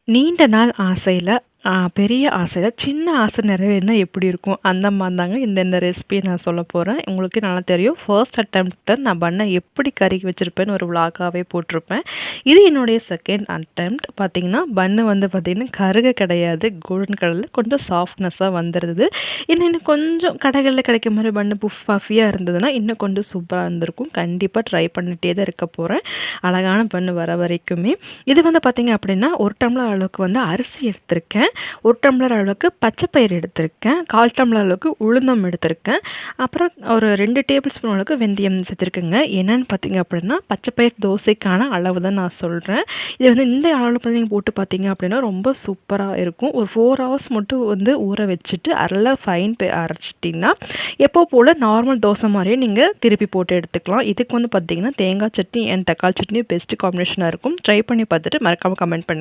நீண்ட நாள் ஆசையில பெரிய ஆசையில சின்ன ஆசை நிறைவேறினா எப்படி இருக்கும்? அந்த மாரி தாங்க இந்த ரெசிபிய நான் சொல்லப் போறேன். உங்களுக்கு நல்லா தெரியும். ஃபர்ஸ்ட் அட்டெம்ப்ட்ல நான் பன்ன எப்படி கருகி வச்சிருப்பேன்னு ஒரு விளாகாவே போட்டிருப்பேன். இது என்னுடைய செகண்ட் அட்டெம்ப்ட். பார்த்தீங்கன்னா, பன்னு வந்து பார்த்தீங்கன்னா, கருக கிடையாது. கோல்டன் கலர்ல கொஞ்சம் சாஃப்ட்னஸா வந்துருது. இன்னும் கொஞ்சம் கடைகள்ல கிடைக்கிற மாரி பன்னு பஃபியா இருந்ததுன்னா, இன்னும் கொஞ்சம் சூப்பரா இருந்திருக்கும். கண்டிப்பா ட்ரை பண்ணிட்டே தான் இருக்க போறேன். அழகான பன்னு வர வரைக்குமே. இது வந்து பார்த்தீங்க அப்படின்னா, 1 டம்ளர் அளவுக்கு வந்து அரிசி எடுத்திருக்கேன். 1 டம்ளர் அளவுக்கு பச்சை பயிறு எடுத்திருக்கேன். 1/4 டம்ளர் அளவுக்கு உளுந்தம் எடுத்திருக்கேன். அப்புறம் ஒரு 2 டேபிள் ஸ்பூன் அளவுக்கு வெந்தயம் சேர்த்துருக்கேங்க. என்னன்னு பார்த்தீங்க அப்படின்னா, பச்சை பயிறு தோசைக்கான அளவு தான் நான் சொல்றேன். இது வந்து இந்த அளவுல வந்து நீங்க போட்டு பார்த்தீங்க அப்படின்னா, ரொம்ப சூப்பரா இருக்கும். ஒரு 4 ஹவர்ஸ் மட்டும் வந்து ஊற வச்சுட்டு, நல்லா ஃபைன் அரைச்சிட்டிங்கன்னா, எப்போ போல நார்மல் தோசை மாரியே நீங்க திருப்பி போட்டு எடுத்துக்கலாம். இதுக்கு வந்து பார்த்தீங்கன்னா, தேங்காய் சட்னி அண்ட் தக்காளி சட்னி பெஸ்ட் காம்பினேஷனா இருக்கும். ட்ரை பண்ணி பார்த்துட்டு மறக்காம கமெண்ட் பண்ணுங்க.